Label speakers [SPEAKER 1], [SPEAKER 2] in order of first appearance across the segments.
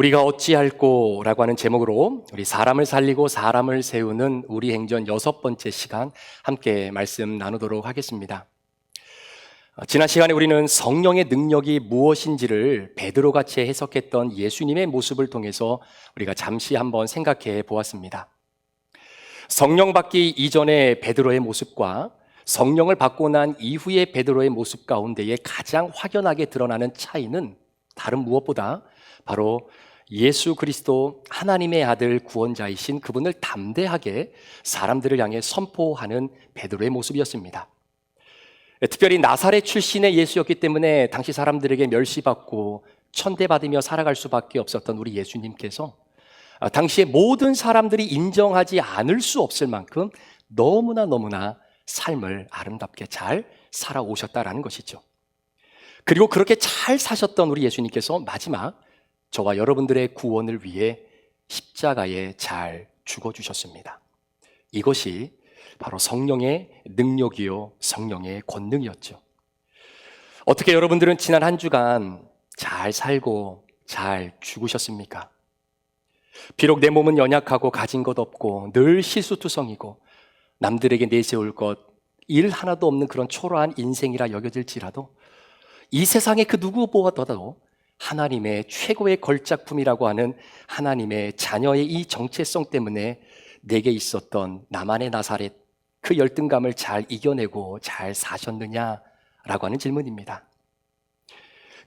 [SPEAKER 1] 우리가 어찌할꼬라고 하는 제목으로 우리 사람을 살리고 사람을 세우는 우리 행전 6번째 시간 함께 말씀 나누도록 하겠습니다. 지난 시간에 우리는 성령의 능력이 무엇인지를 베드로같이 해석했던 예수님의 모습을 통해서 우리가 잠시 한번 생각해 보았습니다. 성령 받기 이전의 베드로의 모습과 성령을 받고 난 이후의 베드로의 모습 가운데에 가장 확연하게 드러나는 차이는 다른 무엇보다 바로 예수 그리스도 하나님의 아들 구원자이신 그분을 담대하게 사람들을 향해 선포하는 베드로의 모습이었습니다. 특별히 나사렛 출신의 예수였기 때문에 당시 사람들에게 멸시받고 천대받으며 살아갈 수밖에 없었던 우리 예수님께서 당시에 모든 사람들이 인정하지 않을 수 없을 만큼 너무나 삶을 아름답게 잘 살아오셨다라는 것이죠. 그리고 그렇게 잘 사셨던 우리 예수님께서 마지막 저와 여러분들의 구원을 위해 십자가에 잘 죽어주셨습니다. 이것이 바로 성령의 능력이요 성령의 권능이었죠. 어떻게 여러분들은 지난 한 주간 잘 살고 잘 죽으셨습니까? 비록 내 몸은 연약하고 가진 것 없고 늘 실수투성이고 남들에게 내세울 것 일 하나도 없는 그런 초라한 인생이라 여겨질지라도 이 세상의 그 누구보다도 하나님의 최고의 걸작품이라고 하는 하나님의 자녀의 이 정체성 때문에 내게 있었던 나만의 나사렛 그 열등감을 잘 이겨내고 잘 사셨느냐라고 하는 질문입니다.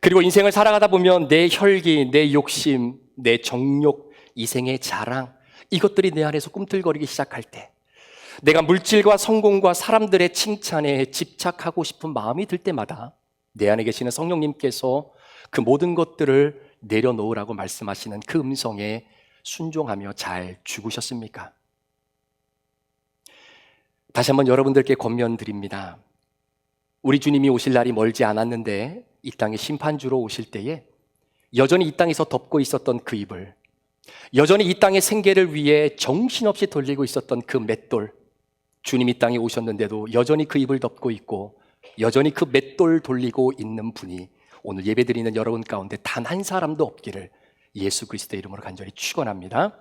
[SPEAKER 1] 그리고 인생을 살아가다 보면 내 혈기, 내 욕심, 내 정욕, 이생의 자랑 이것들이 내 안에서 꿈틀거리기 시작할 때 내가 물질과 성공과 사람들의 칭찬에 집착하고 싶은 마음이 들 때마다 내 안에 계시는 성령님께서 그 모든 것들을 내려놓으라고 말씀하시는 그 음성에 순종하며 잘 죽으셨습니까? 다시 한번 여러분들께 권면드립니다. 우리 주님이 오실 날이 멀지 않았는데 이 땅에 심판주로 오실 때에 여전히 이 땅에서 덮고 있었던 그 입을, 여전히 이 땅의 생계를 위해 정신없이 돌리고 있었던 그 맷돌, 주님이 이 땅에 오셨는데도 여전히 그 입을 덮고 있고 여전히 그 맷돌 돌리고 있는 분이 오늘 예배드리는 여러분 가운데 단 한 사람도 없기를 예수 그리스도의 이름으로 간절히 축원합니다.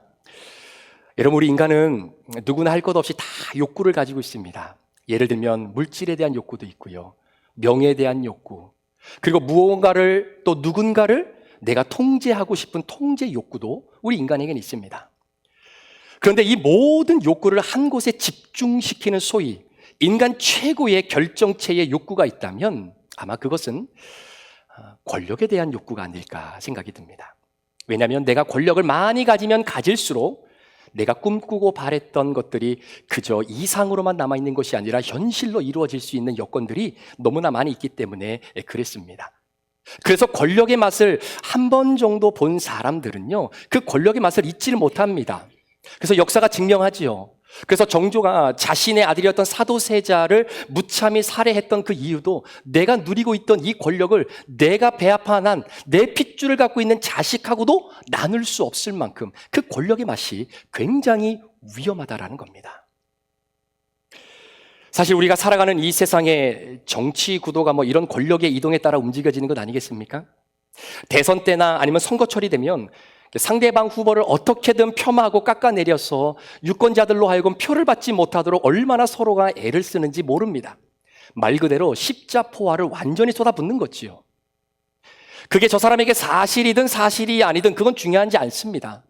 [SPEAKER 1] 여러분, 우리 인간은 누구나 할 것 없이 다 욕구를 가지고 있습니다. 예를 들면 물질에 대한 욕구도 있고요, 명예에 대한 욕구, 그리고 무언가를 또 누군가를 내가 통제하고 싶은 통제 욕구도 우리 인간에게는 있습니다. 그런데 이 모든 욕구를 한 곳에 집중시키는 소위 인간 최고의 결정체의 욕구가 있다면 아마 그것은 권력에 대한 욕구가 아닐까 생각이 듭니다. 왜냐하면 내가 권력을 많이 가지면 가질수록 내가 꿈꾸고 바랬던 것들이 그저 이상으로만 남아있는 것이 아니라 현실로 이루어질 수 있는 여건들이 너무나 많이 있기 때문에 그랬습니다. 그래서 권력의 맛을 한 번 정도 본 사람들은요, 그 권력의 맛을 잊지를 못합니다. 그래서 역사가 증명하지요. 그래서 정조가 자신의 아들이었던 사도세자를 무참히 살해했던 그 이유도 내가 누리고 있던 이 권력을 내가 배합한 내 핏줄을 갖고 있는 자식하고도 나눌 수 없을 만큼 그 권력의 맛이 굉장히 위험하다라는 겁니다. 사실 우리가 살아가는 이 세상의 정치 구도가 이런 권력의 이동에 따라 움직여지는 것 아니겠습니까? 대선 때나 아니면 선거철이 되면 상대방 후보를 어떻게든 폄하하고 깎아내려서 유권자들로 하여금 표를 받지 못하도록 얼마나 서로가 애를 쓰는지 모릅니다. 말 그대로 십자포화를 완전히 쏟아붓는 거지요. 그게 저 사람에게 사실이든 사실이 아니든 그건 중요하지 않습니다.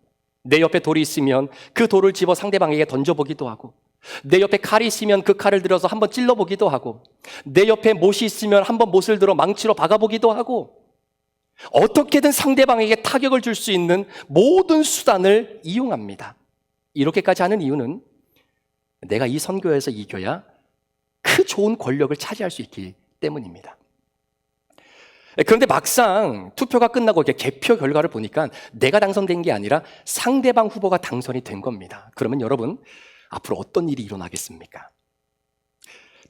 [SPEAKER 1] 내 옆에 돌이 있으면 그 돌을 집어 상대방에게 던져보기도 하고, 내 옆에 칼이 있으면 그 칼을 들어서 한번 찔러보기도 하고, 내 옆에 못이 있으면 한번 못을 들어 망치로 박아보기도 하고, 어떻게든 상대방에게 타격을 줄 수 있는 모든 수단을 이용합니다. 이렇게까지 하는 이유는 내가 이 선거에서 이겨야 그 좋은 권력을 차지할 수 있기 때문입니다. 그런데 막상 투표가 끝나고 개표 결과를 보니까 내가 당선된 게 아니라 상대방 후보가 당선이 된 겁니다. 그러면 여러분, 앞으로 어떤 일이 일어나겠습니까?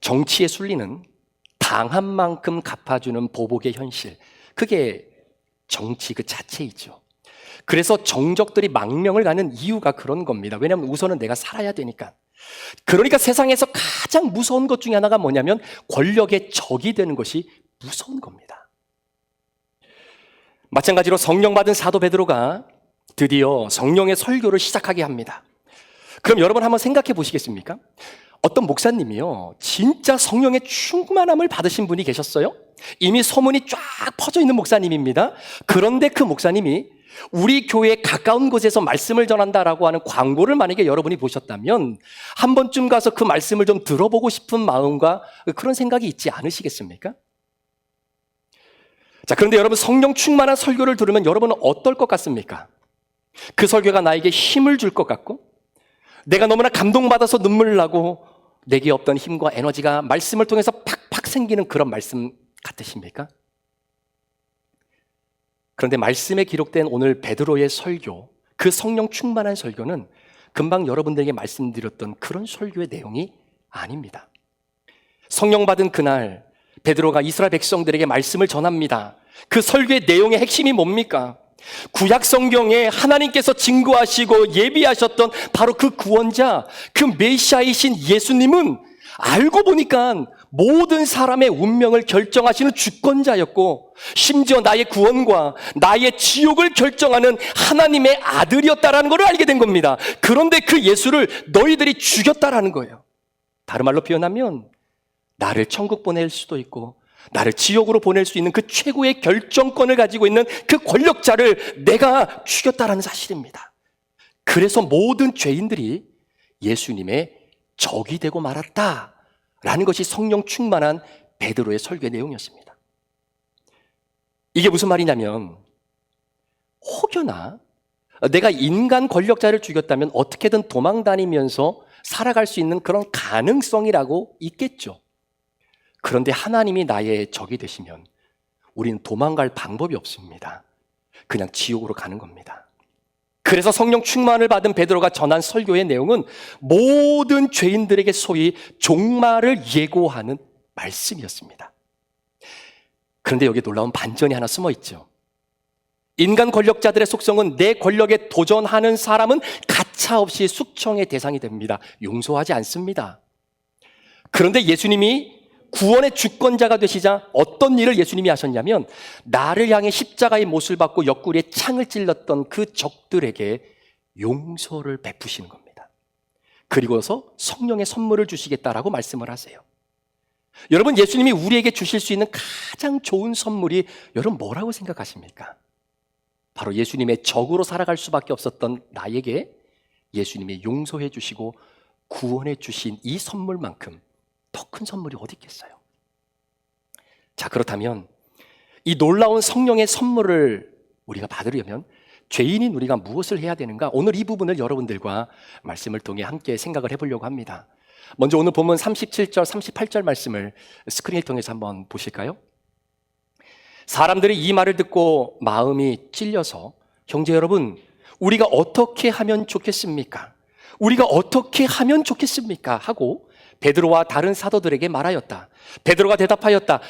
[SPEAKER 1] 정치의 순리는 당한 만큼 갚아주는 보복의 현실, 그게 정치 그 자체이죠. 그래서 정적들이 망명을 가는 이유가 그런 겁니다. 왜냐하면 우선은 내가 살아야 되니까. 그러니까 세상에서 가장 무서운 것 중에 하나가 뭐냐면 권력의 적이 되는 것이 무서운 겁니다. 마찬가지로 성령 받은 사도 베드로가 드디어 성령의 설교를 시작하게 합니다. 그럼 여러분 한번 생각해 보시겠습니까? 어떤 목사님이요, 진짜 성령의 충만함을 받으신 분이 계셨어요. 이미 소문이 쫙 퍼져 있는 목사님입니다. 그런데 그 목사님이 우리 교회 가까운 곳에서 말씀을 전한다라고 하는 광고를 만약에 여러분이 보셨다면 한 번쯤 가서 그 말씀을 좀 들어보고 싶은 마음과 그런 생각이 있지 않으시겠습니까? 자, 그런데 여러분, 성령 충만한 설교를 들으면 여러분은 어떨 것 같습니까? 그 설교가 나에게 힘을 줄 것 같고, 내가 너무나 감동받아서 눈물 나고, 내게 없던 힘과 에너지가 말씀을 통해서 팍팍 생기는 그런 말씀 같으십니까? 그런데 말씀에 기록된 오늘 베드로의 설교, 그 성령 충만한 설교는 금방 여러분들에게 말씀드렸던 그런 설교의 내용이 아닙니다. 성령 받은 그날 베드로가 이스라엘 백성들에게 말씀을 전합니다. 그 설교의 내용의 핵심이 뭡니까? 구약 성경에 하나님께서 증거하시고 예비하셨던 바로 그 구원자, 그 메시아이신 예수님은 알고 보니까 모든 사람의 운명을 결정하시는 주권자였고, 심지어 나의 구원과 나의 지옥을 결정하는 하나님의 아들이었다라는 것을 알게 된 겁니다. 그런데 그 예수를 너희들이 죽였다라는 거예요. 다른 말로 표현하면 나를 천국 보낼 수도 있고 나를 지옥으로 보낼 수 있는 그 최고의 결정권을 가지고 있는 그 권력자를 내가 죽였다라는 사실입니다. 그래서 모든 죄인들이 예수님의 적이 되고 말았다라는 것이 성령 충만한 베드로의 설교의 내용이었습니다. 이게 무슨 말이냐면, 혹여나 내가 인간 권력자를 죽였다면 어떻게든 도망다니면서 살아갈 수 있는 그런 가능성이라고 있겠죠. 그런데 하나님이 나의 적이 되시면 우리는 도망갈 방법이 없습니다. 그냥 지옥으로 가는 겁니다. 그래서 성령 충만을 받은 베드로가 전한 설교의 내용은 모든 죄인들에게 소위 종말을 예고하는 말씀이었습니다. 그런데 여기에 놀라운 반전이 하나 숨어 있죠. 인간 권력자들의 속성은 내 권력에 도전하는 사람은 가차없이 숙청의 대상이 됩니다. 용서하지 않습니다. 그런데 예수님이 구원의 주권자가 되시자 어떤 일을 예수님이 하셨냐면, 나를 향해 십자가의 못을 받고 옆구리에 창을 찔렀던 그 적들에게 용서를 베푸시는 겁니다. 그리고서 성령의 선물을 주시겠다라고 말씀을 하세요. 여러분, 예수님이 우리에게 주실 수 있는 가장 좋은 선물이 여러분 뭐라고 생각하십니까? 바로 예수님의 적으로 살아갈 수밖에 없었던 나에게 예수님이 용서해 주시고 구원해 주신 이 선물만큼 더 큰 선물이 어디 있겠어요? 자, 그렇다면 이 놀라운 성령의 선물을 우리가 받으려면 죄인인 우리가 무엇을 해야 되는가? 오늘 이 부분을 여러분들과 말씀을 통해 함께 생각을 해보려고 합니다. 먼저 오늘 본문 37절, 38절 말씀을 스크린을 통해서 한번 보실까요? 사람들이 이 말을 듣고 마음이 찔려서, 형제 여러분, 우리가 어떻게 하면 좋겠습니까? 우리가 어떻게 하면 좋겠습니까? 하고 베드로와 다른 사도들에게 말하였다. 베드로가 대답하였다.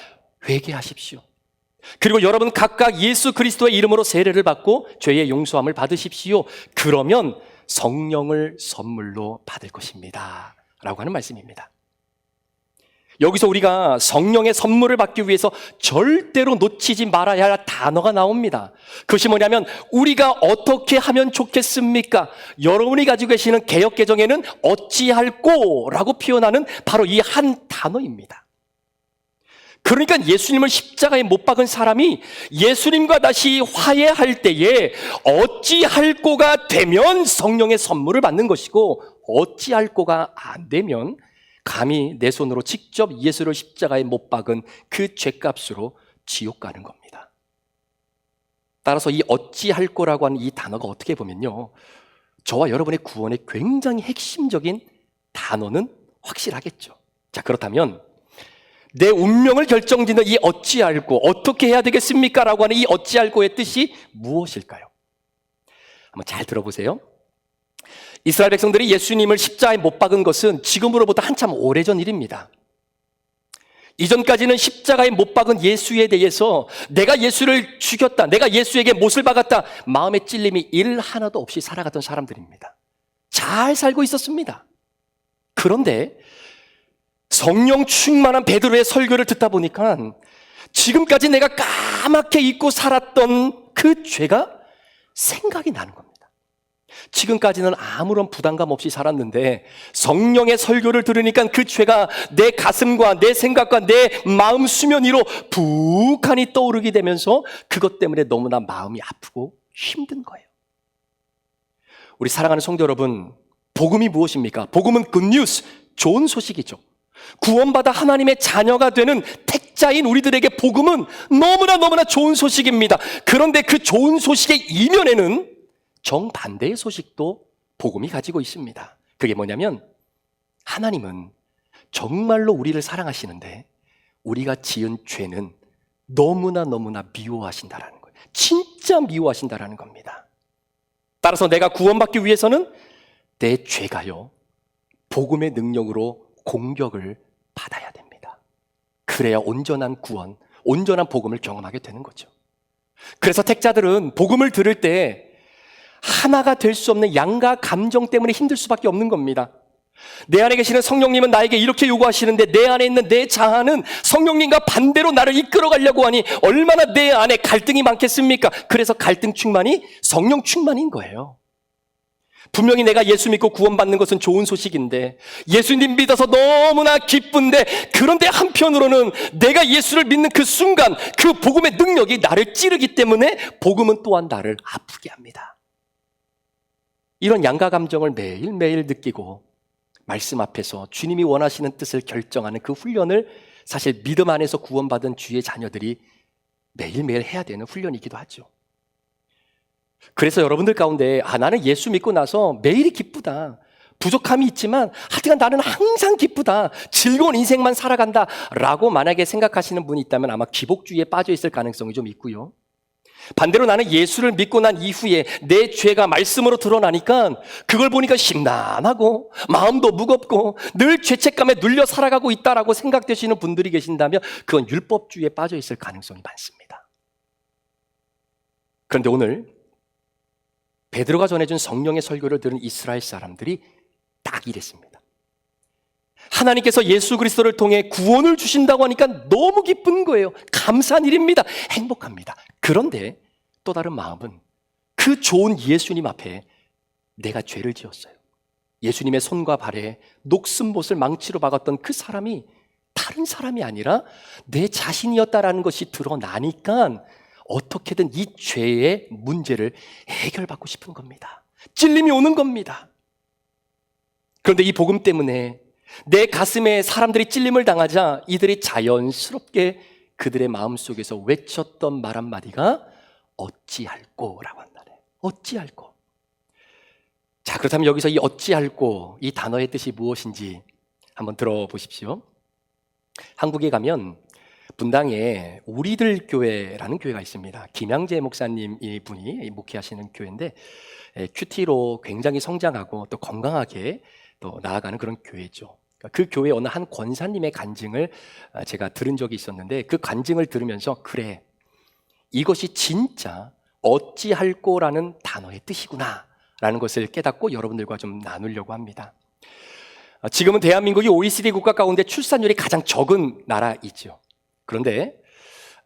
[SPEAKER 1] 회개하십시오. 그리고 여러분 각각 예수 그리스도의 이름으로 세례를 받고 죄의 용서함을 받으십시오. 그러면 성령을 선물로 받을 것입니다. 라고 하는 말씀입니다. 여기서 우리가 성령의 선물을 받기 위해서 절대로 놓치지 말아야 할 단어가 나옵니다. 그것이 뭐냐면, 우리가 어떻게 하면 좋겠습니까? 여러분이 가지고 계시는 개역개정에는 어찌할꼬라고 표현하는 바로 이 한 단어입니다. 그러니까 예수님을 십자가에 못 박은 사람이 예수님과 다시 화해할 때에 어찌할꼬가 되면 성령의 선물을 받는 것이고, 어찌할꼬가 안 되면 감히 내 손으로 직접 예수를 십자가에 못 박은 그 죄값으로 지옥 가는 겁니다. 따라서 이 어찌할 거라고 하는 이 단어가 어떻게 보면요, 저와 여러분의 구원의 굉장히 핵심적인 단어는 확실하겠죠. 자, 그렇다면 내 운명을 결정짓는 이 어찌할꼬, 어떻게 해야 되겠습니까? 라고 하는 이 어찌할꼬의 뜻이 무엇일까요? 한번 잘 들어보세요. 이스라엘 백성들이 예수님을 십자가에 못 박은 것은 지금으로부터 한참 오래전 일입니다. 이전까지는 십자가에 못 박은 예수에 대해서 내가 예수를 죽였다, 내가 예수에게 못을 박았다, 마음의 찔림이 일 하나도 없이 살아가던 사람들입니다. 잘 살고 있었습니다. 그런데 성령 충만한 베드로의 설교를 듣다 보니까 지금까지 내가 까맣게 잊고 살았던 그 죄가 생각이 나는 겁니다. 지금까지는 아무런 부담감 없이 살았는데 성령의 설교를 들으니까 그 죄가 내 가슴과 내 생각과 내 마음 수면 위로 북하니 떠오르게 되면서 그것 때문에 너무나 마음이 아프고 힘든 거예요. 우리 사랑하는 성도 여러분, 복음이 무엇입니까? 복음은 굿뉴스, 좋은 소식이죠. 구원받아 하나님의 자녀가 되는 택자인 우리들에게 복음은 너무나 좋은 소식입니다. 그런데 그 좋은 소식의 이면에는 정반대의 소식도 복음이 가지고 있습니다. 그게 뭐냐면 하나님은 정말로 우리를 사랑하시는데 우리가 지은 죄는 너무나 미워하신다라는 거예요. 진짜 미워하신다라는 겁니다. 따라서 내가 구원받기 위해서는 내 죄가요, 복음의 능력으로 공격을 받아야 됩니다. 그래야 온전한 구원, 온전한 복음을 경험하게 되는 거죠. 그래서 택자들은 복음을 들을 때 하나가 될 수 없는 양가 감정 때문에 힘들 수밖에 없는 겁니다. 내 안에 계시는 성령님은 나에게 이렇게 요구하시는데 내 안에 있는 내 자아는 성령님과 반대로 나를 이끌어가려고 하니 얼마나 내 안에 갈등이 많겠습니까? 그래서 갈등 충만이 성령 충만인 거예요. 분명히 내가 예수 믿고 구원받는 것은 좋은 소식인데, 예수님 믿어서 너무나 기쁜데, 그런데 한편으로는 내가 예수를 믿는 그 순간 그 복음의 능력이 나를 찌르기 때문에 복음은 또한 나를 아프게 합니다. 이런 양가 감정을 매일매일 느끼고 말씀 앞에서 주님이 원하시는 뜻을 결정하는 그 훈련을 사실 믿음 안에서 구원받은 주의 자녀들이 매일매일 해야 되는 훈련이기도 하죠. 그래서 여러분들 가운데 나는 예수 믿고 나서 매일이 기쁘다, 부족함이 있지만 하여튼 나는 항상 기쁘다, 즐거운 인생만 살아간다 라고 만약에 생각하시는 분이 있다면 아마 기복주의에 빠져 있을 가능성이 좀 있고요. 반대로 나는 예수를 믿고 난 이후에 내 죄가 말씀으로 드러나니까 그걸 보니까 심란하고 마음도 무겁고 늘 죄책감에 눌려 살아가고 있다라고 생각되시는 분들이 계신다면 그건 율법주의에 빠져 있을 가능성이 많습니다. 그런데 오늘 베드로가 전해준 성령의 설교를 들은 이스라엘 사람들이 딱 이랬습니다. 하나님께서 예수 그리스도를 통해 구원을 주신다고 하니까 너무 기쁜 거예요. 감사한 일입니다. 행복합니다. 그런데 또 다른 마음은 그 좋은 예수님 앞에 내가 죄를 지었어요. 예수님의 손과 발에 녹슨 못을 망치로 박았던 그 사람이 다른 사람이 아니라 내 자신이었다라는 것이 드러나니까 어떻게든 이 죄의 문제를 해결받고 싶은 겁니다. 찔림이 오는 겁니다. 그런데 이 복음 때문에 내 가슴에 사람들이 찔림을 당하자 이들이 자연스럽게 그들의 마음속에서 외쳤던 말 한마디가 어찌할꼬라고 한다네. 어찌할꼬. 자, 그렇다면 여기서 이 어찌할꼬, 이 단어의 뜻이 무엇인지 한번 들어보십시오. 한국에 가면 분당에 우리들 교회라는 교회가 있습니다. 김양재 목사님 이 분이 목회하시는 교회인데 큐티로 굉장히 성장하고 또 건강하게 또 나아가는 그런 교회죠. 그 교회 어느 한 권사님의 간증을 제가 들은 적이 있었는데 그 간증을 들으면서 그래, 이것이 진짜 어찌할꼬라는 단어의 뜻이구나 라는 것을 깨닫고 여러분들과 좀 나누려고 합니다. 지금은 대한민국이 OECD 국가 가운데 출산율이 가장 적은 나라이죠. 그런데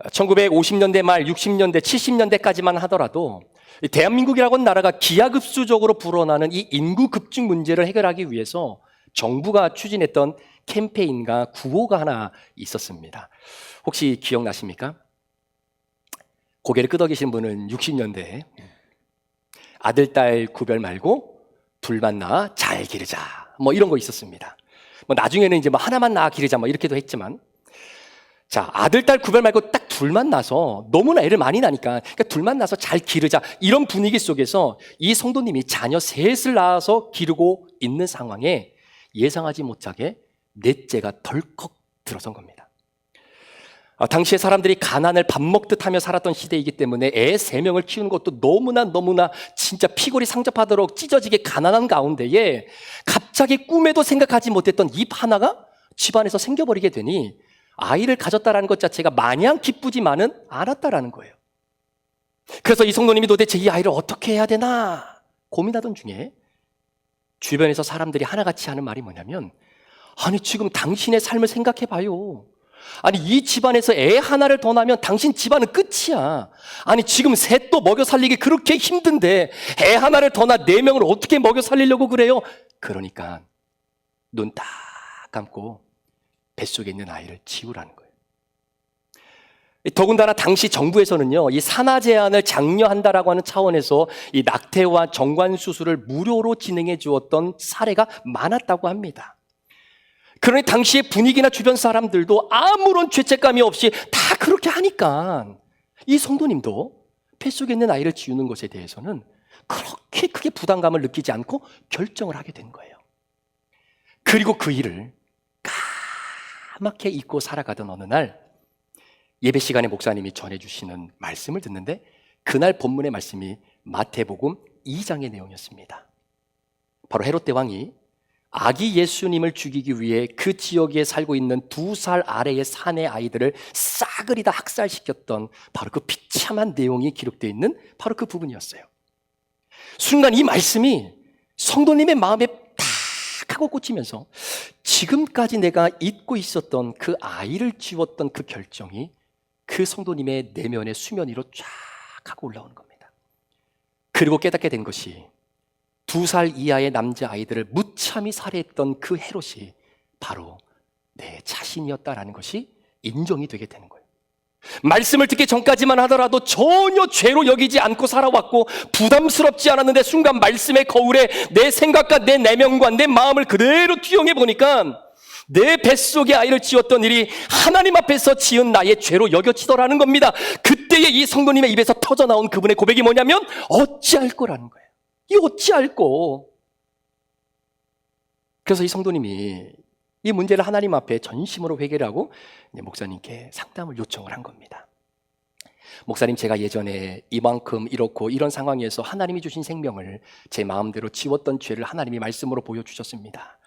[SPEAKER 1] 1950년대 말 60년대 70년대까지만 하더라도 대한민국이라고 하는 나라가 기하급수적으로 불어나는 이 인구 급증 문제를 해결하기 위해서 정부가 추진했던 캠페인과 구호가 하나 있었습니다. 혹시 기억나십니까? 고개를 끄덕이신 분은 60년대에 아들, 딸 구별 말고 둘만 낳아 잘 기르자 뭐 이런 거 있었습니다. 뭐 나중에는 이제 뭐 하나만 낳아 기르자 뭐 이렇게도 했지만, 자, 아들, 딸 구별 말고 딱 둘만 낳아서 너무나 애를 많이 낳으니까 그러니까 둘만 낳아서 잘 기르자 이런 분위기 속에서 이 성도님이 자녀 셋을 낳아서 기르고 있는 상황에 예상하지 못하게 넷째가 덜컥 들어선 겁니다. 당시에 사람들이 가난을 밥 먹듯 하며 살았던 시대이기 때문에 애 3명을 키우는 것도 너무나 진짜 피골이 상접하도록 찢어지게 가난한 가운데에 갑자기 꿈에도 생각하지 못했던 입 하나가 집안에서 생겨버리게 되니 아이를 가졌다라는 것 자체가 마냥 기쁘지만은 않았다라는 거예요. 그래서 이 성도님이 도대체 이 아이를 어떻게 해야 되나 고민하던 중에 주변에서 사람들이 하나같이 하는 말이 뭐냐면, 아니 지금 당신의 삶을 생각해 봐요. 아니, 이 집안에서 애 하나를 더 낳으면 당신 집안은 끝이야. 아니, 지금 셋도 먹여 살리기 그렇게 힘든데 애 하나를 더 낳아 4명을 어떻게 먹여 살리려고 그래요? 그러니까 눈 딱 감고 뱃속에 있는 아이를 지우라는 거예요. 더군다나 당시 정부에서는요, 이 산하 제한을 장려한다라고 하는 차원에서 이 낙태와 정관 수술을 무료로 진행해 주었던 사례가 많았다고 합니다. 그러니 당시의 분위기나 주변 사람들도 아무런 죄책감이 없이 다 그렇게 하니까 이 성도님도 뱃속에 있는 아이를 지우는 것에 대해서는 그렇게 크게 부담감을 느끼지 않고 결정을 하게 된 거예요. 그리고 그 일을 까맣게 잊고 살아가던 어느 날 예배 시간에 목사님이 전해주시는 말씀을 듣는데 그날 본문의 말씀이 마태복음 2장의 내용이었습니다. 바로 헤롯 대왕이 아기 예수님을 죽이기 위해 그 지역에 살고 있는 2살 아래의 사내 아이들을 싸그리 다 학살시켰던 바로 그 비참한 내용이 기록되어 있는 바로 그 부분이었어요. 순간 이 말씀이 성도님의 마음에 탁 하고 꽂히면서 지금까지 내가 잊고 있었던 그 아이를 지웠던 그 결정이 그 성도님의 내면의 수면 위로 쫙 하고 올라오는 겁니다. 그리고 깨닫게 된 것이 2살 이하의 남자아이들을 무참히 살해했던 그 헤롯이 바로 내 자신이었다라는 것이 인정이 되게 되는 거예요. 말씀을 듣기 전까지만 하더라도 전혀 죄로 여기지 않고 살아왔고 부담스럽지 않았는데 순간 말씀의 거울에 내 생각과 내 내면과 내 마음을 그대로 투영해 보니까 내 뱃속에 아이를 지었던 일이 하나님 앞에서 지은 나의 죄로 여겨지더라는 겁니다. 그때의 이 성도님의 입에서 터져나온 그분의 고백이 뭐냐면 어찌할 거라는 거예요. 이 어찌할 거. 그래서 이 성도님이 이 문제를 하나님 앞에 전심으로 회개를 하고 목사님께 상담을 요청을 한 겁니다. 목사님, 제가 예전에 이만큼 이렇고 이런 상황에서 하나님이 주신 생명을 제 마음대로 지웠던 죄를 하나님이 말씀으로 보여주셨습니다.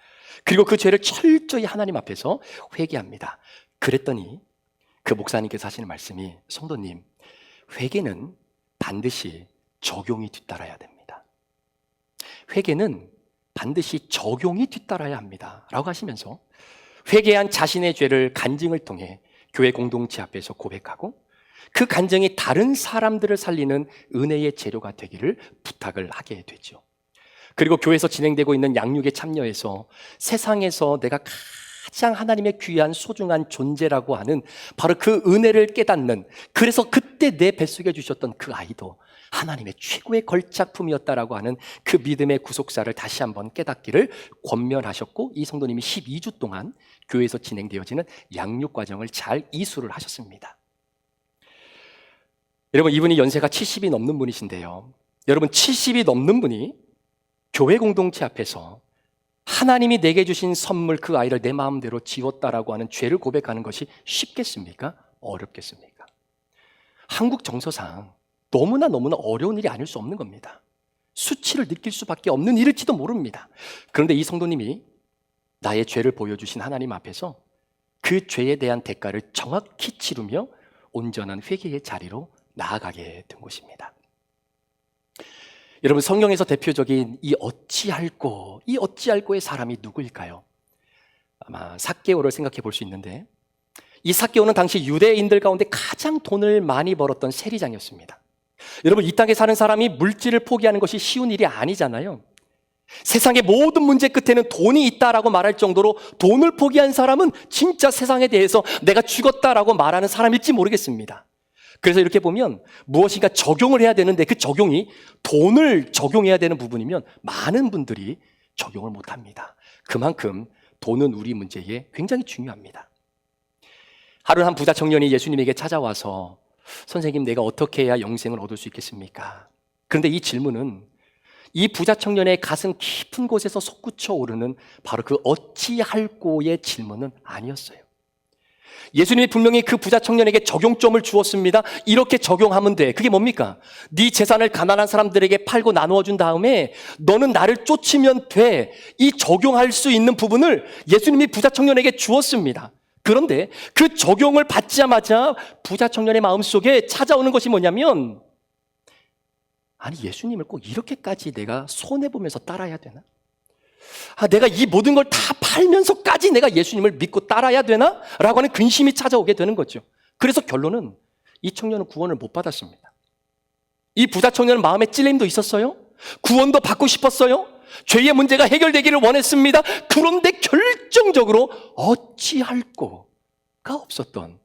[SPEAKER 1] 그리고 그 죄를 철저히 하나님 앞에서 회개합니다. 그랬더니 그 목사님께서 하시는 말씀이 성도님, 회개는 반드시 적용이 뒤따라야 됩니다. 회개는 반드시 적용이 뒤따라야 합니다 라고 하시면서 회개한 자신의 죄를 간증을 통해 교회 공동체 앞에서 고백하고 그 간증이 다른 사람들을 살리는 은혜의 재료가 되기를 부탁을 하게 되죠. 그리고 교회에서 진행되고 있는 양육에 참여해서 세상에서 내가 가장 하나님의 귀한 소중한 존재라고 하는 바로 그 은혜를 깨닫는, 그래서 그때 내 뱃속에 주셨던 그 아이도 하나님의 최고의 걸작품이었다라고 하는 그 믿음의 구속사를 다시 한번 깨닫기를 권면하셨고, 이 성도님이 12주 동안 교회에서 진행되어지는 양육 과정을 잘 이수를 하셨습니다. 여러분, 이분이 연세가 70이 넘는 분이신데요, 여러분 70이 넘는 분이 교회 공동체 앞에서 하나님이 내게 주신 선물 그 아이를 내 마음대로 지웠다라고 하는 죄를 고백하는 것이 쉽겠습니까? 어렵겠습니까? 한국 정서상 너무나 어려운 일이 아닐 수 없는 겁니다. 수치를 느낄 수밖에 없는 일일지도 모릅니다. 그런데 이 성도님이 나의 죄를 보여주신 하나님 앞에서 그 죄에 대한 대가를 정확히 치르며 온전한 회개의 자리로 나아가게 된 것입니다. 여러분, 성경에서 대표적인 이 어찌할꼬의 사람이 누구일까요? 아마 삭개오를 생각해 볼 수 있는데, 이 삭개오는 당시 유대인들 가운데 가장 돈을 많이 벌었던 세리장이었습니다. 여러분, 이 땅에 사는 사람이 물질을 포기하는 것이 쉬운 일이 아니잖아요. 세상의 모든 문제 끝에는 돈이 있다라고 말할 정도로 돈을 포기한 사람은 진짜 세상에 대해서 내가 죽었다라고 말하는 사람일지 모르겠습니다. 그래서 이렇게 보면 무엇인가 적용을 해야 되는데 그 적용이 돈을 적용해야 되는 부분이면 많은 분들이 적용을 못합니다. 그만큼 돈은 우리 문제에 굉장히 중요합니다. 하루 한 부자 청년이 예수님에게 찾아와서 선생님, 내가 어떻게 해야 영생을 얻을 수 있겠습니까? 그런데 이 질문은 이 부자 청년의 가슴 깊은 곳에서 솟구쳐 오르는 바로 그 어찌할꼬의 질문은 아니었어요. 예수님이 분명히 그 부자 청년에게 적용점을 주었습니다. 이렇게 적용하면 돼. 그게 뭡니까? 네 재산을 가난한 사람들에게 팔고 나누어 준 다음에 너는 나를 쫓으면 돼. 이 적용할 수 있는 부분을 예수님이 부자 청년에게 주었습니다. 그런데 그 적용을 받자마자 부자 청년의 마음속에 찾아오는 것이 뭐냐면, 아니, 예수님을 꼭 이렇게까지 내가 손해보면서 따라야 되나? 내가 이 모든 걸 다 팔면서까지 내가 예수님을 믿고 따라야 되나? 라고 하는 근심이 찾아오게 되는 거죠. 그래서 결론은 이 청년은 구원을 못 받았습니다. 이 부자 청년은 마음에 찔림도 있었어요. 구원도 받고 싶었어요. 죄의 문제가 해결되기를 원했습니다. 그런데 결정적으로 어찌할 거가 없었던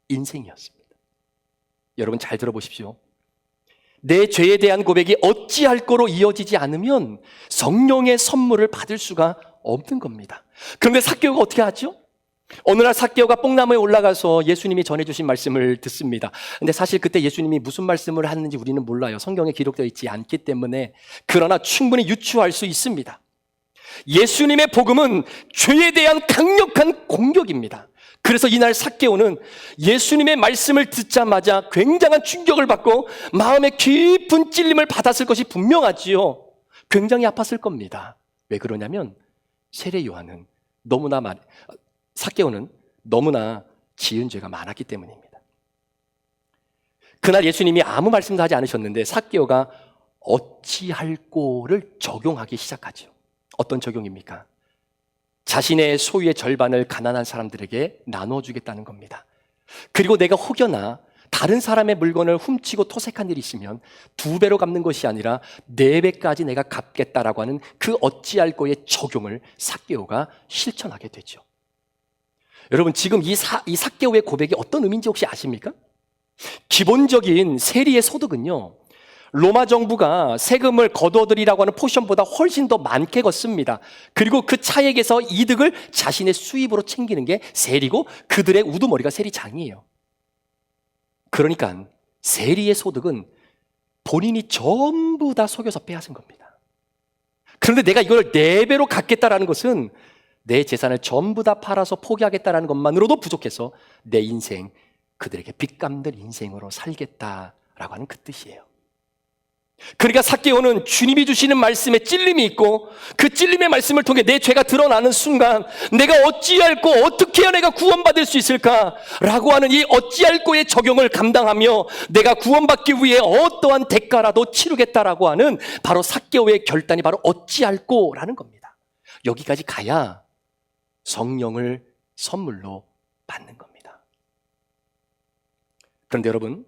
[SPEAKER 1] 인생이었습니다. 여러분 잘 들어보십시오. 내 죄에 대한 고백이 어찌할 거로 이어지지 않으면 성령의 선물을 받을 수가 없는 겁니다. 그런데 삭개오가 어떻게 하죠? 어느 날 삭개오가 뽕나무에 올라가서 예수님이 전해주신 말씀을 듣습니다. 근데 사실 그때 예수님이 무슨 말씀을 하는지 우리는 몰라요. 성경에 기록되어 있지 않기 때문에. 그러나 충분히 유추할 수 있습니다. 예수님의 복음은 죄에 대한 강력한 공격입니다. 그래서 이날 삭개오는 예수님의 말씀을 듣자마자 굉장한 충격을 받고 마음에 깊은 찔림을 받았을 것이 분명하지요. 굉장히 아팠을 겁니다. 왜 그러냐면 세례 요한은 삭개오는 너무나 지은 죄가 많았기 때문입니다. 그날 예수님이 아무 말씀도 하지 않으셨는데 삭개오가 어찌할꼬를 적용하기 시작하죠. 어떤 적용입니까? 자신의 소유의 절반을 가난한 사람들에게 나눠주겠다는 겁니다. 그리고 내가 혹여나 다른 사람의 물건을 훔치고 토색한 일이 있으면 2배로 갚는 것이 아니라 4배까지 내가 갚겠다라고 하는 그 어찌할꼬의 적용을 삭개오가 실천하게 되죠. 여러분 지금 이 삭개오의 고백이 어떤 의미인지 혹시 아십니까? 기본적인 세리의 소득은요, 로마 정부가 세금을 거둬들이라고 하는 포션보다 훨씬 더 많게 걷습니다. 그리고 그 차액에서 이득을 자신의 수입으로 챙기는 게 세리고 그들의 우두머리가 세리장이에요. 그러니까 세리의 소득은 본인이 전부 다 속여서 빼앗은 겁니다. 그런데 내가 이걸 4배로 갚겠다라는 것은 내 재산을 전부 다 팔아서 포기하겠다라는 것만으로도 부족해서 내 인생, 그들에게 빚 갚는 인생으로 살겠다라고 하는 그 뜻이에요. 그러니까 삭개오는 주님이 주시는 말씀에 찔림이 있고 그 찔림의 말씀을 통해 내 죄가 드러나는 순간 내가 어찌할꼬, 어떻게 해야 내가 구원받을 수 있을까라고 하는 이 어찌할꼬의 적용을 감당하며 내가 구원받기 위해 어떠한 대가라도 치르겠다라고 하는 바로 삭개오의 결단이 바로 어찌할꼬라는 겁니다. 여기까지 가야 성령을 선물로 받는 겁니다. 그런데 여러분,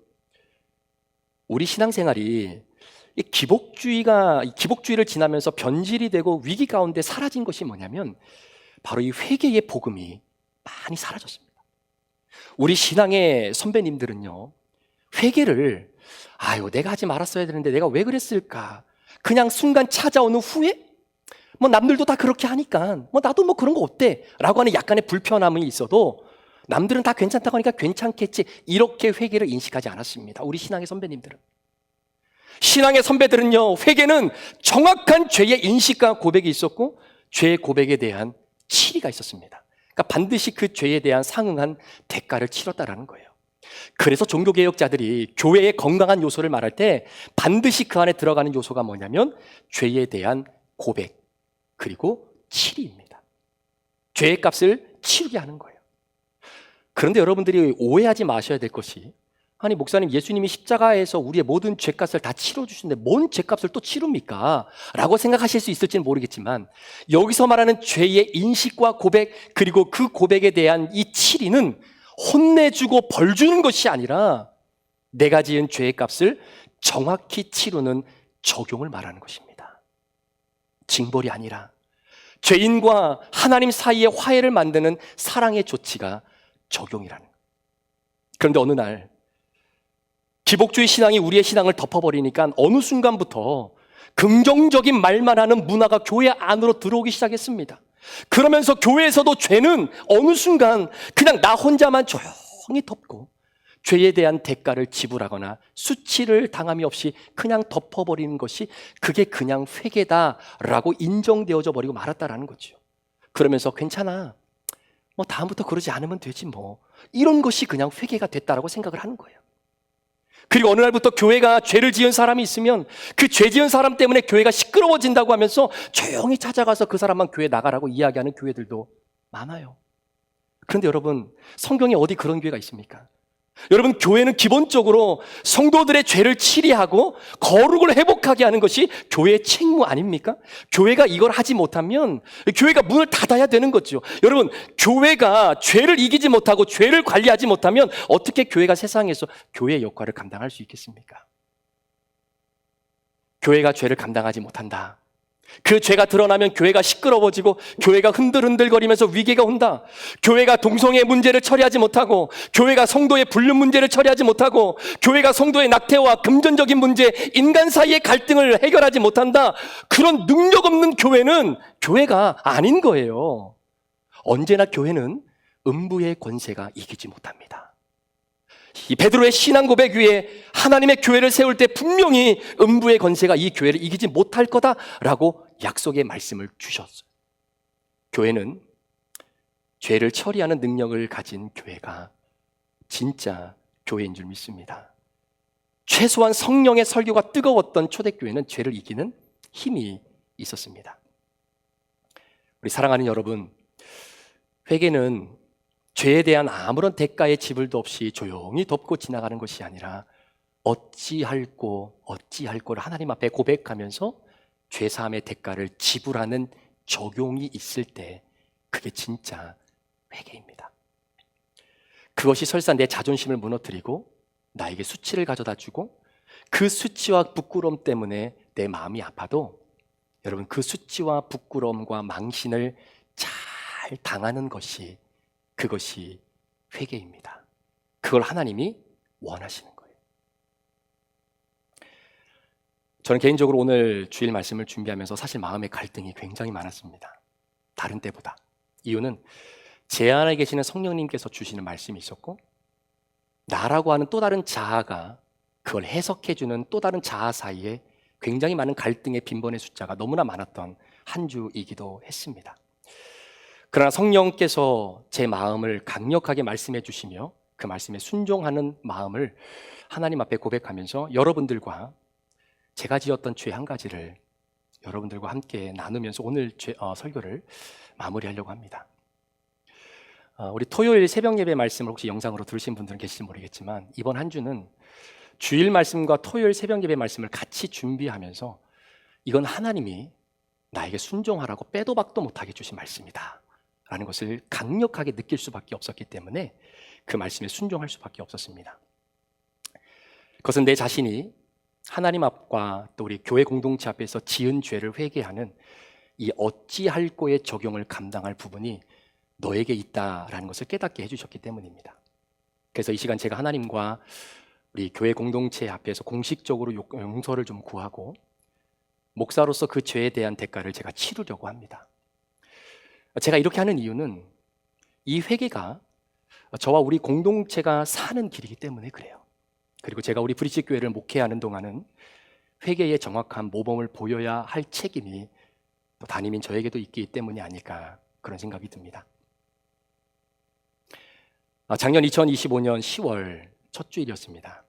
[SPEAKER 1] 우리 신앙생활이 이 기복주의를 지나면서 변질이 되고 위기 가운데 사라진 것이 뭐냐면 바로 이 회개의 복음이 많이 사라졌습니다. 우리 신앙의 선배님들은요, 회개를 내가 하지 말았어야 되는데 내가 왜 그랬을까? 그냥 순간 찾아오는 후에 남들도 다 그렇게 하니까 나도 그런 거 어때? 라고 하는 약간의 불편함이 있어도 남들은 다 괜찮다고 하니까 괜찮겠지, 이렇게 회개를 인식하지 않았습니다. 우리 신앙의 선배님들은. 신앙의 선배들은요, 회개는 정확한 죄의 인식과 고백이 있었고 죄의 고백에 대한 치리가 있었습니다. 그러니까 반드시 그 죄에 대한 상응한 대가를 치렀다라는 거예요. 그래서 종교개혁자들이 교회의 건강한 요소를 말할 때 반드시 그 안에 들어가는 요소가 뭐냐면 죄에 대한 고백 그리고 치리입니다. 죄의 값을 치르게 하는 거예요. 그런데 여러분들이 오해하지 마셔야 될 것이, 아니 목사님, 예수님이 십자가에서 우리의 모든 죄값을 다 치러주시는데 뭔 죄값을 또 치릅니까? 라고 생각하실 수 있을지는 모르겠지만 여기서 말하는 죄의 인식과 고백 그리고 그 고백에 대한 이 치리는 혼내주고 벌주는 것이 아니라 내가 지은 죄의 값을 정확히 치르는 적용을 말하는 것입니다. 징벌이 아니라 죄인과 하나님 사이의 화해를 만드는 사랑의 조치가 적용이라는 거예요. 그런데 어느 날 기복주의 신앙이 우리의 신앙을 덮어버리니까 어느 순간부터 긍정적인 말만 하는 문화가 교회 안으로 들어오기 시작했습니다. 그러면서 교회에서도 죄는 어느 순간 그냥 나 혼자만 조용히 덮고 죄에 대한 대가를 지불하거나 수치를 당함이 없이 그냥 덮어버리는 것이 그게 그냥 회개다라고 인정되어져 버리고 말았다라는 거죠. 그러면서 괜찮아, 다음부터 그러지 않으면 되지 이런 것이 그냥 회개가 됐다라고 생각을 하는 거예요. 그리고 어느 날부터 교회가 죄를 지은 사람이 있으면 그 죄 지은 사람 때문에 교회가 시끄러워진다고 하면서 조용히 찾아가서 그 사람만 교회 나가라고 이야기하는 교회들도 많아요. 그런데 여러분, 성경에 어디 그런 교회가 있습니까? 여러분, 교회는 기본적으로 성도들의 죄를 치리하고 거룩을 회복하게 하는 것이 교회의 책무 아닙니까? 교회가 이걸 하지 못하면 교회가 문을 닫아야 되는 거죠. 여러분, 교회가 죄를 이기지 못하고 죄를 관리하지 못하면 어떻게 교회가 세상에서 교회의 역할을 감당할 수 있겠습니까? 교회가 죄를 감당하지 못한다. 그 죄가 드러나면 교회가 시끄러워지고 교회가 흔들흔들거리면서 위기가 온다. 교회가 동성애 문제를 처리하지 못하고 교회가 성도의 불륜 문제를 처리하지 못하고 교회가 성도의 낙태와 금전적인 문제, 인간 사이의 갈등을 해결하지 못한다. 그런 능력 없는 교회는 교회가 아닌 거예요. 언제나 교회는 음부의 권세가 이기지 못합니다. 이 베드로의 신앙 고백 위에 하나님의 교회를 세울 때 분명히 음부의 권세가 이 교회를 이기지 못할 거다라고 약속의 말씀을 주셨어요. 교회는 죄를 처리하는 능력을 가진 교회가 진짜 교회인 줄 믿습니다. 최소한 성령의 설교가 뜨거웠던 초대교회는 죄를 이기는 힘이 있었습니다. 우리 사랑하는 여러분, 회개는 죄에 대한 아무런 대가의 지불도 없이 조용히 덮고 지나가는 것이 아니라 어찌할꼬를 하나님 앞에 고백하면서 죄사함의 대가를 지불하는 적용이 있을 때 그게 진짜 회개입니다. 그것이 설사 내 자존심을 무너뜨리고 나에게 수치를 가져다 주고 그 수치와 부끄러움 때문에 내 마음이 아파도 여러분, 그 수치와 부끄러움과 망신을 잘 당하는 것이 그것이 회개입니다. 그걸 하나님이 원하시는 거예요. 저는 개인적으로 오늘 주일 말씀을 준비하면서 사실 마음의 갈등이 굉장히 많았습니다. 다른 때보다. 이유는 제 안에 계시는 성령님께서 주시는 말씀이 있었고 나라고 하는 또 다른 자아가 그걸 해석해주는 또 다른 자아 사이에 굉장히 많은 갈등의 빈번의 숫자가 너무나 많았던 한 주이기도 했습니다. 그러나 성령께서 제 마음을 강력하게 말씀해 주시며 그 말씀에 순종하는 마음을 하나님 앞에 고백하면서 여러분들과 제가 지었던 죄 한 가지를 여러분들과 함께 나누면서 오늘 설교를 마무리하려고 합니다. 우리 토요일 새벽 예배 말씀을 혹시 영상으로 들으신 분들은 계실지 모르겠지만 이번 한 주는 주일 말씀과 토요일 새벽 예배 말씀을 같이 준비하면서 이건 하나님이 나에게 순종하라고 빼도 박도 못하게 주신 말씀이다 라는 것을 강력하게 느낄 수밖에 없었기 때문에 그 말씀에 순종할 수밖에 없었습니다. 그것은 내 자신이 하나님 앞과 또 우리 교회 공동체 앞에서 지은 죄를 회개하는 이 어찌할꼬의 적용을 감당할 부분이 너에게 있다라는 것을 깨닫게 해주셨기 때문입니다. 그래서 이 시간 제가 하나님과 우리 교회 공동체 앞에서 공식적으로 용서를 좀 구하고 목사로서 그 죄에 대한 대가를 제가 치르려고 합니다. 제가 이렇게 하는 이유는 이 회개가 저와 우리 공동체가 사는 길이기 때문에 그래요. 그리고 제가 우리 브릿지 교회를 목회하는 동안은 회개의 정확한 모범을 보여야 할 책임이 또 담임인 저에게도 있기 때문이 아닐까 그런 생각이 듭니다. 작년 2025년 10월 첫 주일이었습니다.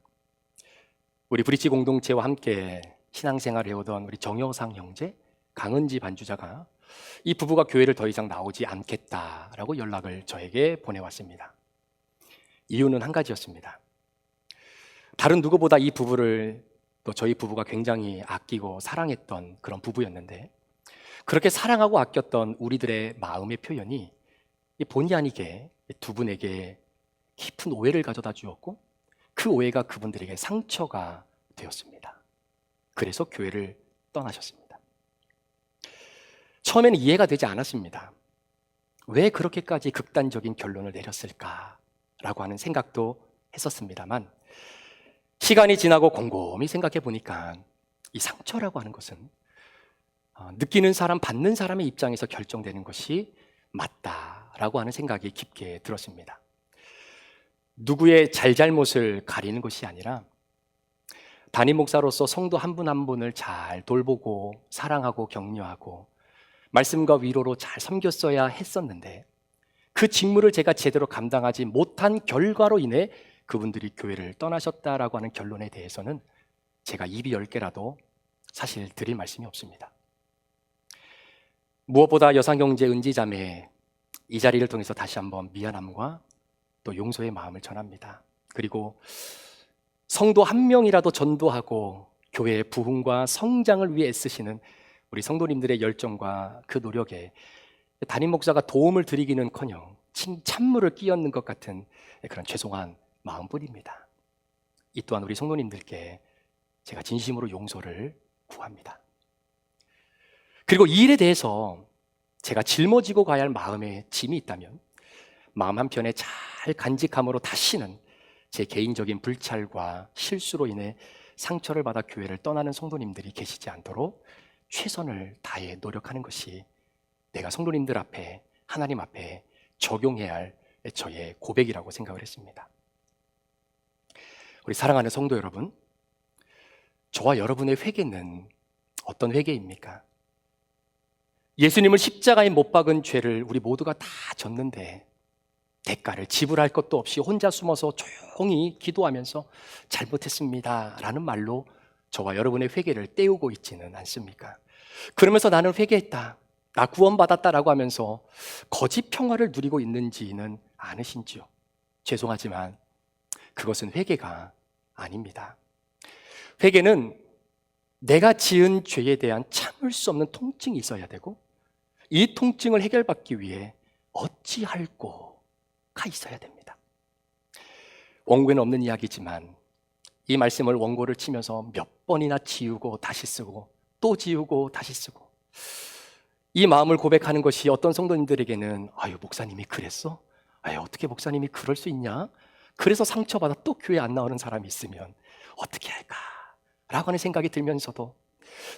[SPEAKER 1] 우리 브릿지 공동체와 함께 신앙생활을 해오던 우리 정여상 형제, 강은지 반주자가 이 부부가 교회를 더 이상 나오지 않겠다라고 연락을 저에게 보내왔습니다. 이유는 한 가지였습니다. 다른 누구보다 이 부부를 또 저희 부부가 굉장히 아끼고 사랑했던 그런 부부였는데 그렇게 사랑하고 아꼈던 우리들의 마음의 표현이 본의 아니게 두 분에게 깊은 오해를 가져다 주었고 그 오해가 그분들에게 상처가 되었습니다. 그래서 교회를 떠나셨습니다. 처음에는 이해가 되지 않았습니다. 왜 그렇게까지 극단적인 결론을 내렸을까라고 하는 생각도 했었습니다만 시간이 지나고 곰곰이 생각해 보니까 이 상처라고 하는 것은 느끼는 사람, 받는 사람의 입장에서 결정되는 것이 맞다라고 하는 생각이 깊게 들었습니다. 누구의 잘잘못을 가리는 것이 아니라 담임 목사로서 성도 한 분 한 분을 잘 돌보고 사랑하고 격려하고 말씀과 위로로 잘 섬겼어야 했었는데 그 직무를 제가 제대로 감당하지 못한 결과로 인해 그분들이 교회를 떠나셨다라고 하는 결론에 대해서는 제가 입이 10개라도 사실 드릴 말씀이 없습니다. 무엇보다 여상경제 은지자매 이 자리를 통해서 다시 한번 미안함과 또 용서의 마음을 전합니다. 그리고 성도 한 명이라도 전도하고 교회의 부흥과 성장을 위해 애쓰시는 우리 성도님들의 열정과 그 노력에 담임 목사가 도움을 드리기는커녕 찬물을 끼얹는 것 같은 그런 죄송한 마음뿐입니다. 이 또한 우리 성도님들께 제가 진심으로 용서를 구합니다. 그리고 이 일에 대해서 제가 짊어지고 가야 할 마음의 짐이 있다면 마음 한편에 잘 간직함으로 다시는 제 개인적인 불찰과 실수로 인해 상처를 받아 교회를 떠나는 성도님들이 계시지 않도록 최선을 다해 노력하는 것이 내가 성도님들 앞에, 하나님 앞에 적용해야 할 저의 고백이라고 생각을 했습니다. 우리 사랑하는 성도 여러분, 저와 여러분의 회개는 어떤 회개입니까? 예수님을 십자가에 못 박은 죄를 우리 모두가 다 졌는데 대가를 지불할 것도 없이 혼자 숨어서 조용히 기도하면서 잘못했습니다 라는 말로 저와 여러분의 회개를 때우고 있지는 않습니까? 그러면서 나는 회개했다, 나 구원받았다라고 하면서 거짓 평화를 누리고 있는지는 않으신지요? 죄송하지만 그것은 회개가 아닙니다. 회개는 내가 지은 죄에 대한 참을 수 없는 통증이 있어야 되고 이 통증을 해결받기 위해 어찌할꼬가 있어야 됩니다. 원고에는 없는 이야기지만 이 말씀을 원고를 치면서 몇 번이나 지우고 다시 쓰고 또 지우고 다시 쓰고 이 마음을 고백하는 것이 어떤 성도님들에게는 아유 목사님이 그랬어? 아유 어떻게 목사님이 그럴 수 있냐? 그래서 상처받아 또 교회 안 나오는 사람이 있으면 어떻게 할까? 라고 하는 생각이 들면서도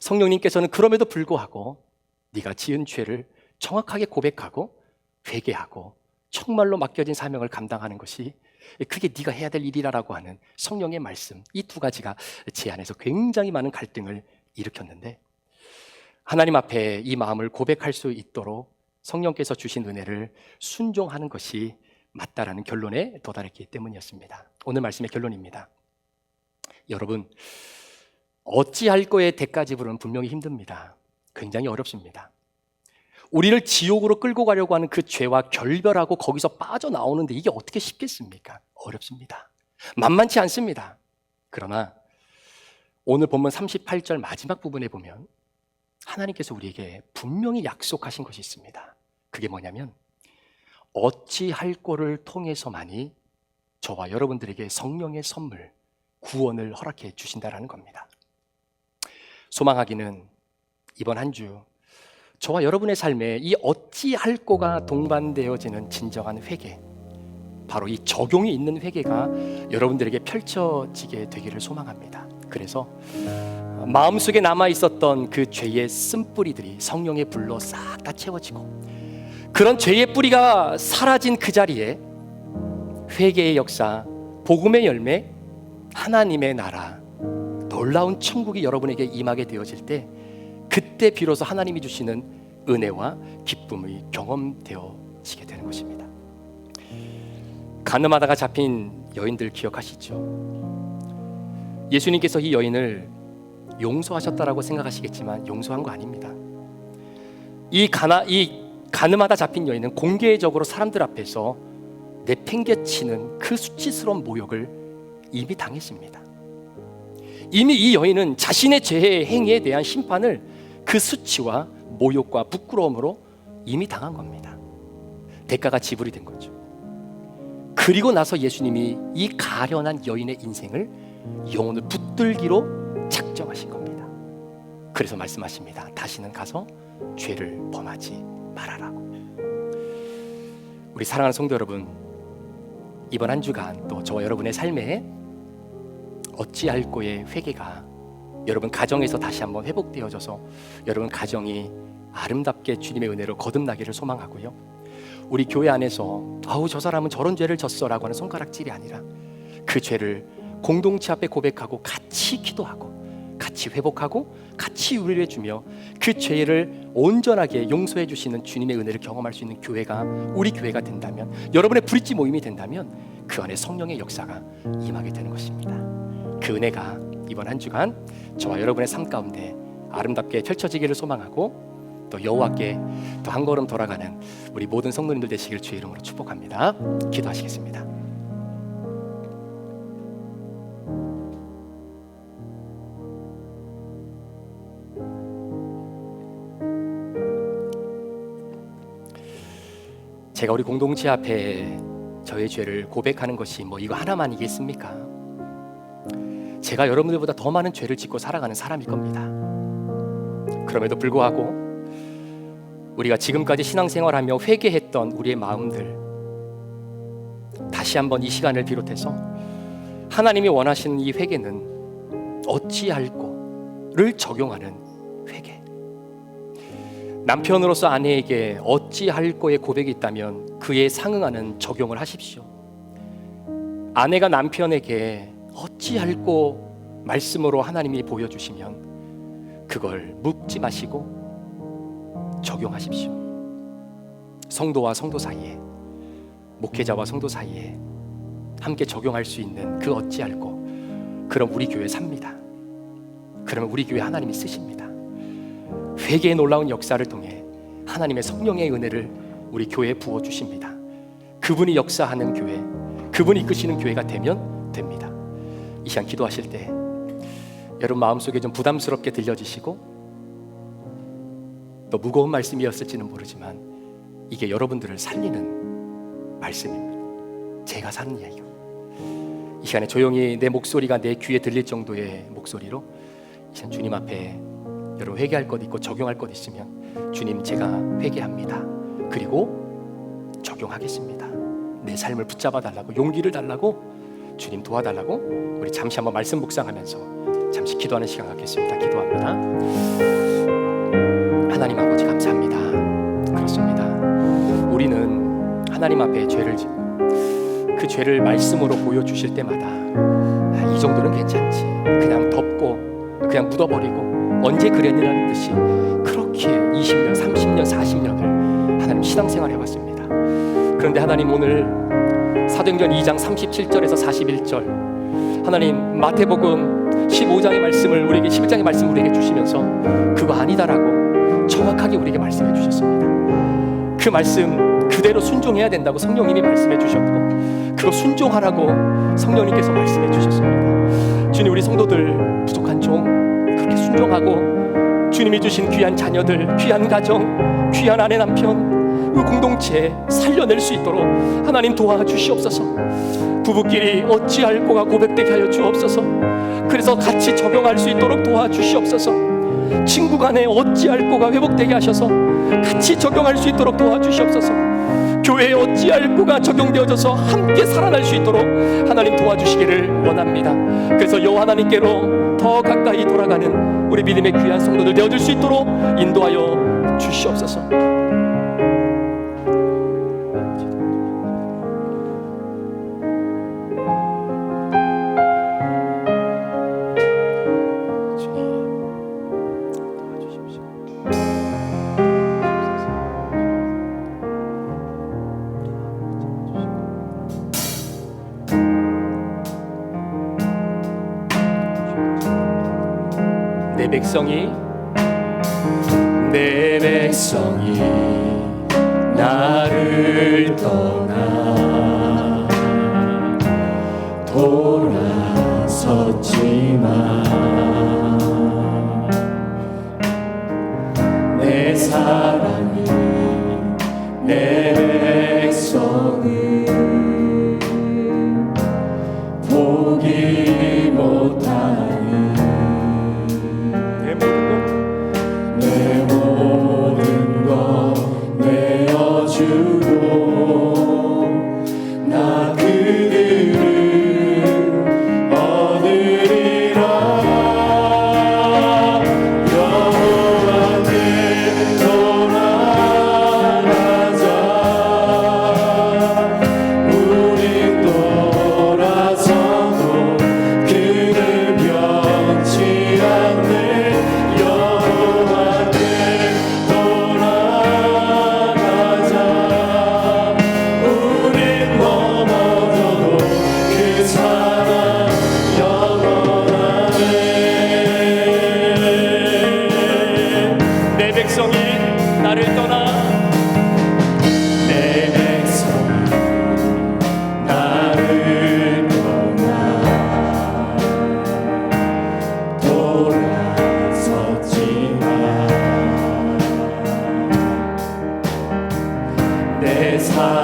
[SPEAKER 1] 성령님께서는 그럼에도 불구하고 네가 지은 죄를 정확하게 고백하고 회개하고 정말로 맡겨진 사명을 감당하는 것이 그게 네가 해야 될 일이라고 하는 성령의 말씀, 이 두 가지가 제 안에서 굉장히 많은 갈등을 일으켰는데 하나님 앞에 이 마음을 고백할 수 있도록 성령께서 주신 은혜를 순종하는 것이 맞다라는 결론에 도달했기 때문이었습니다. 오늘 말씀의 결론입니다. 여러분, 어찌할 거에 대가 지불은 분명히 힘듭니다. 굉장히 어렵습니다. 우리를 지옥으로 끌고 가려고 하는 그 죄와 결별하고 거기서 빠져나오는데 이게 어떻게 쉽겠습니까? 어렵습니다. 만만치 않습니다. 그러나 오늘 본문 38절 마지막 부분에 보면 하나님께서 우리에게 분명히 약속하신 것이 있습니다. 그게 뭐냐면 어찌할 거를 통해서만이 저와 여러분들에게 성령의 선물, 구원을 허락해 주신다라는 겁니다. 소망하기는 이번 한 주 저와 여러분의 삶에 이 어찌할 거가 동반되어지는 진정한 회개, 바로 이 적용이 있는 회개가 여러분들에게 펼쳐지게 되기를 소망합니다. 그래서 마음속에 남아있었던 그 죄의 쓴뿌리들이 성령의 불로 싹 다 채워지고 그런 죄의 뿌리가 사라진 그 자리에 회개의 역사, 복음의 열매, 하나님의 나라, 놀라운 천국이 여러분에게 임하게 되어질 때 그때 비로소 하나님이 주시는 은혜와 기쁨이 경험되어지게 되는 것입니다. 가늠하다가 잡힌 여인들 기억하시죠? 예수님께서 이 여인을 용서하셨다라고 생각하시겠지만 용서한 거 아닙니다. 이 가늠하다 잡힌 여인은 공개적으로 사람들 앞에서 내팽개치는 그 수치스러운 모욕을 이미 당했습니다. 이미 이 여인은 자신의 죄의 행위에 대한 심판을 그 수치와 모욕과 부끄러움으로 이미 당한 겁니다. 대가가 지불이 된 거죠. 그리고 나서 예수님이 이 가련한 여인의 인생을 영혼을 붙들기로 작정하신 겁니다. 그래서 말씀하십니다. 다시는 가서 죄를 범하지 말아라고. 우리 사랑하는 성도 여러분, 이번 한 주간 또 저와 여러분의 삶에 어찌할 거의 회개가 여러분 가정에서 다시 한번 회복되어져서 여러분 가정이 아름답게 주님의 은혜로 거듭나기를 소망하고요. 우리 교회 안에서 아우 저 사람은 저런 죄를 졌어라고 하는 손가락질이 아니라 그 죄를 공동체 앞에 고백하고 같이 기도하고 같이 회복하고 같이 위로해 주며 그 죄를 온전하게 용서해 주시는 주님의 은혜를 경험할 수 있는 교회가 우리 교회가 된다면, 여러분의 브릿지 모임이 된다면 그 안에 성령의 역사가 임하게 되는 것입니다. 그 은혜가 이번 한 주간 저와 여러분의 삶 가운데 아름답게 펼쳐지기를 소망하고 또 여호와께 또 한 걸음 돌아가는 우리 모든 성도님들 되시길 주의 이름으로 축복합니다. 기도하시겠습니다. 제가 우리 공동체 앞에 저의 죄를 고백하는 것이 이거 하나만이겠습니까? 제가 여러분들보다 더 많은 죄를 짓고 살아가는 사람일 겁니다. 그럼에도 불구하고 우리가 지금까지 신앙생활하며 회개했던 우리의 마음들, 다시 한번 이 시간을 비롯해서 하나님이 원하시는 이 회개는 어찌할꼬를 적용하는 회개. 남편으로서 아내에게 어찌할꼬의 고백이 있다면 그에 상응하는 적용을 하십시오. 아내가 남편에게 어찌할꼬 말씀으로 하나님이 보여주시면 그걸 묵지 마시고 적용하십시오. 성도와 성도 사이에, 목회자와 성도 사이에 함께 적용할 수 있는 그 어찌할꼬, 그럼 우리 교회 삽니다. 그러면 우리 교회 하나님이 쓰십니다. 회개의 놀라운 역사를 통해 하나님의 성령의 은혜를 우리 교회에 부어주십니다. 그분이 역사하는 교회, 그분이 이끄시는 교회가 되면 됩니다. 이 시간 기도하실 때 여러분 마음속에 좀 부담스럽게 들려지시고 또 무거운 말씀이었을지는 모르지만 이게 여러분들을 살리는 말씀입니다. 제가 사는 이야기요. 이 시간에 조용히 내 목소리가 내 귀에 들릴 정도의 목소리로 이 시간 주님 앞에 여러분 회개할 것 있고 적용할 것 있으면 주님 제가 회개합니다. 그리고 적용하겠습니다. 내 삶을 붙잡아 달라고, 용기를 달라고, 주님 도와달라고 우리 잠시 한번 말씀 묵상하면서 잠시 기도하는 시간 갖겠습니다. 기도합니다. 하나님 아버지 감사합니다. 그렇습니다. 우리는 하나님 앞에 죄를 짓고 그 죄를 말씀으로 보여주실 때마다 이 정도는 괜찮지, 그냥 덮고 그냥 묻어버리고 언제 그랬느냐는 듯이 그렇게 20년, 30년, 40년을 하나님 신앙생활 해왔습니다. 그런데 하나님 오늘 사도행전 2장 37절에서 41절 하나님 마태복음 15장의 말씀을 우리에게, 11장의 말씀을 우리에게 주시면서 그거 아니다라고 정확하게 우리에게 말씀해 주셨습니다. 그 말씀 그대로 순종해야 된다고 성령님이 말씀해 주셨고 그거 순종하라고 성령님께서 말씀해 주셨습니다. 주님, 우리 성도들 부족한 종 그렇게 순종하고 주님이 주신 귀한 자녀들, 귀한 가정, 귀한 아내 남편, 그 공동체 살려낼 수 있도록 하나님 도와주시옵소서. 부부끼리 어찌할꼬가 고백되게 하여 주옵소서. 그래서 같이 적용할 수 있도록 도와주시옵소서. 친구 간에 어찌할꼬가 회복되게 하셔서 같이 적용할 수 있도록 도와주시옵소서. 교회에 어찌할꼬가 적용되어져서 함께 살아날 수 있도록 하나님 도와주시기를 원합니다. 그래서 여호와 하나님께로 더 가까이 돌아가는 우리 믿음의 귀한 성도들 되어줄 수 있도록 인도하여 주시옵소서. 내 백성이 나를 떠나 돌아섰지만 내 사랑이 내 백성을 포기 못하니 내 모든 것 내어주고 나 그들을 얻으리라. 여호와께 돌아가자. 우린 돌아서도 그는 변치 않네. 내 삶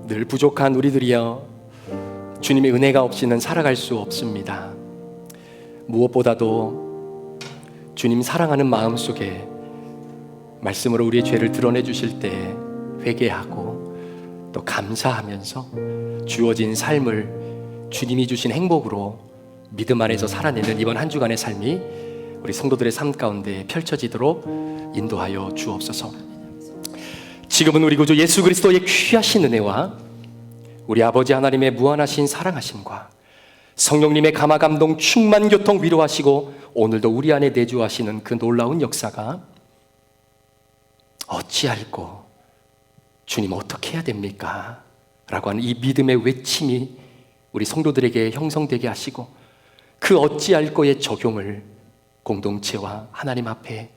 [SPEAKER 1] 늘 부족한 우리들이여, 주님의 은혜가 없이는 살아갈 수 없습니다. 무엇보다도 주님 사랑하는 마음 속에 말씀으로 우리의 죄를 드러내 주실 때 회개하고 또 감사하면서 주어진 삶을 주님이 주신 행복으로 믿음 안에서 살아내는 이번 한 주간의 삶이 우리 성도들의 삶 가운데 펼쳐지도록 인도하여 주옵소서. 지금은 우리 구주 예수 그리스도의 귀하신 은혜와 우리 아버지 하나님의 무한하신 사랑하심과 성령님의 감화 감동 충만 교통 위로하시고 오늘도 우리 안에 내주하시는 그 놀라운 역사가 어찌할꼬 주님 어떻게 해야 됩니까? 라고 하는 이 믿음의 외침이 우리 성도들에게 형성되게 하시고 그 어찌할꼬의 적용을 공동체와 하나님 앞에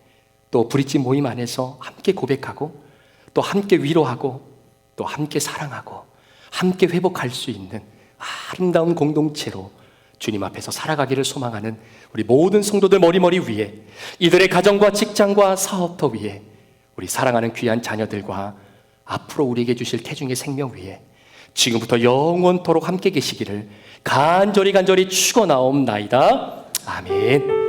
[SPEAKER 1] 또 브릿지 모임 안에서 함께 고백하고 또 함께 위로하고 또 함께 사랑하고 함께 회복할 수 있는 아름다운 공동체로 주님 앞에서 살아가기를 소망하는 우리 모든 성도들 머리머리 위에, 이들의 가정과 직장과 사업터 위에, 우리 사랑하는 귀한 자녀들과 앞으로 우리에게 주실 태중의 생명 위에 지금부터 영원토록 함께 계시기를 간절히 축원하옵나이다. 아멘.